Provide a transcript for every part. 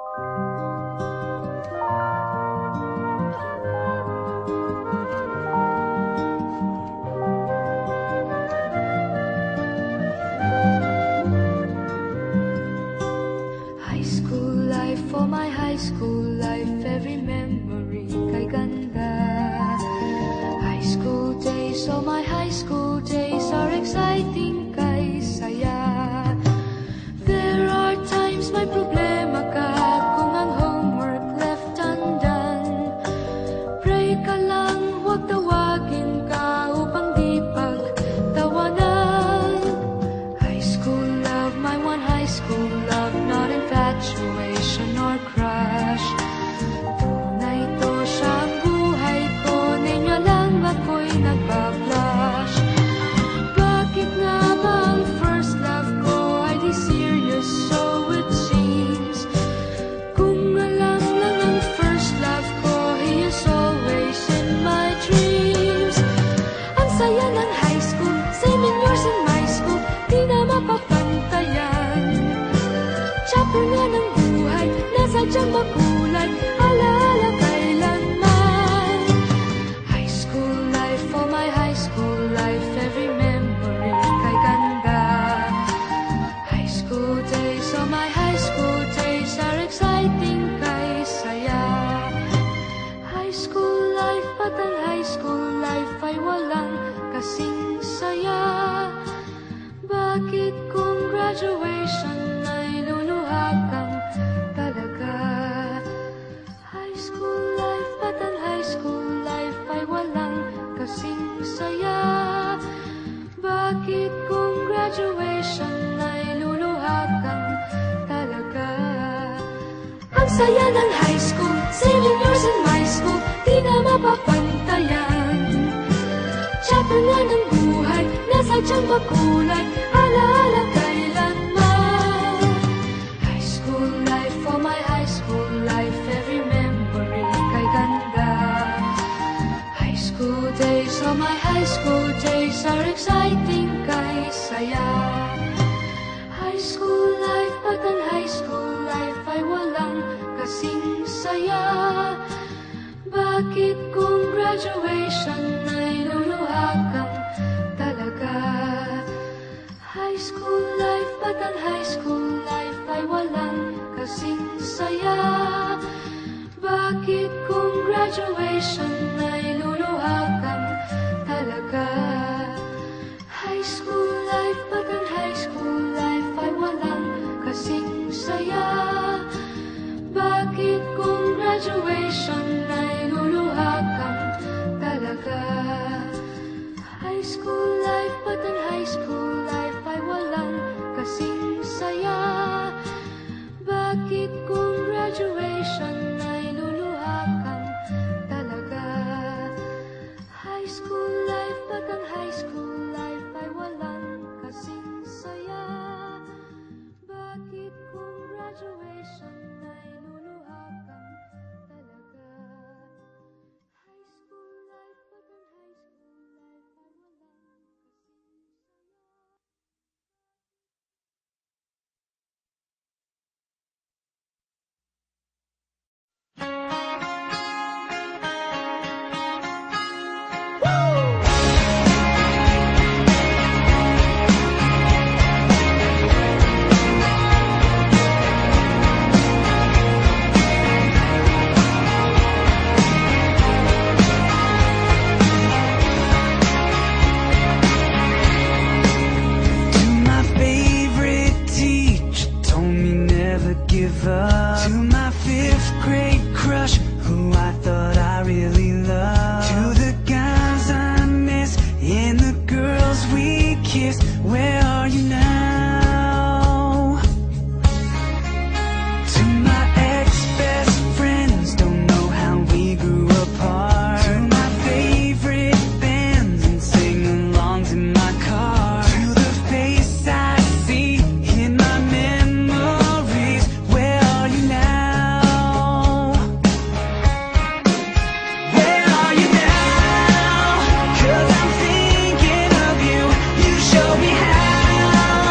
High school life, for my high school life, every memory kay ganda. High school days, oh my high school days are exciting kay saya. There are times may problema ka kung ang homework left undone. Pray ka lang, huwag tawagin ka upang di pagtawanan. High school love, my one high school love, not infatuation or crush. Tunay to siyang buhay ko, niya lang ako'y nagbablush. Bakit nga ba ang first love ko ay di serious, so it seems? Kung alam lang ang first love ko, he is always in my dreams. Ang saya ng high school, 7 years in my school, di na mapapantayan. Chapter nga ng buhay, nasadyang makulay, alaala kailanman. High school life, for my high school life, every memory kay ganda. High school days, oh my high school days are exciting kay saya. High school life, at ang high school life ay walang kasing saya. Bakit kung graduation ay luluha kang talaga? High school life, at ang high school life ay walang kasing saya. Bakit kung graduation ay luluha kang talaga? Ang saya ng high school, 7 years in my school, di na mapapantayan. Chapter nga ng buhay, nasadyang makulay, alaala kailanman. High school life, for my high school life, every memory kay ganda. High school days, oh my high school days are exciting kay saya. High school life, at ang high school life ay walang kasing saya. Bakit kung graduation ay luluha kang talaga? High school life, at ang high school life ay walang kasing saya. Bakit kung graduation ay luluha kang talaga? High school life, at ang high school life ay walang kasing saya. Bakit kung graduation ay luluha kang talaga? High school life, at ang high school life ay walang kasing saya. Bakit kung graduation ay luluha kang talaga? High school life, at ang high school life ay walang kasing saya. Bakit kung graduation ay luluha kang talaga? High school life, at ang high school life ay walang give up. To my 5th grade crush, who I thought I really loved. To the guys I miss and the girls we kissed, where are you now? To my ex-best friends, don't know how we grew apart. To my favorite bands and sing-alongs in my car. To the face I see in my memories, where are you now? Where are you now? 'Cause I'm thinking of you. You showed me how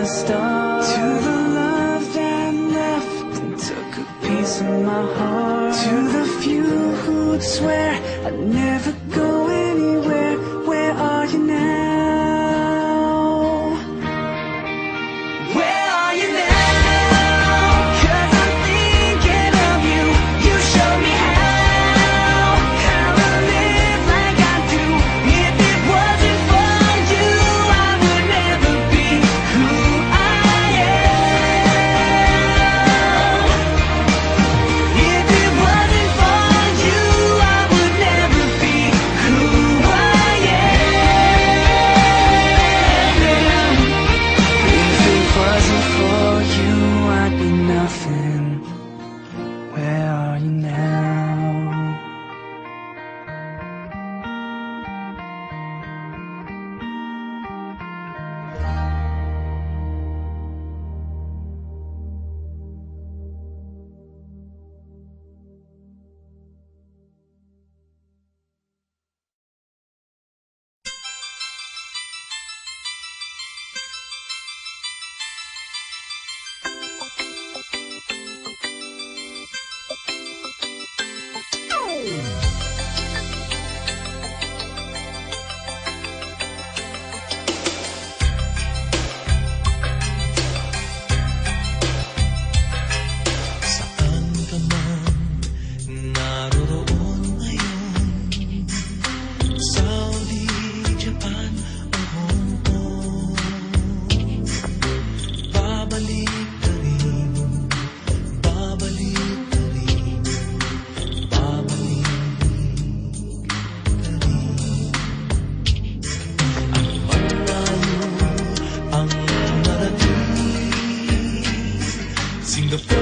the start. To the love that left and took a piece of my heart. To the few who'd swear I'd never go anywhere. Where are you now? Where are you now? 'Cause I'm thinking of you. You show me how to live like I do. If it wasn't for you, I would never be who I am. If it wasn't for you, I would never be who I am. If it wasn't for you, I'd be nothing. Where are you now? Saan ka man naroroon ngayon, Saudi, Japan o Hong Kong, babalik ka rin, babalik ka rin, babalik ka rin. Ang malayo ang narating, Singapore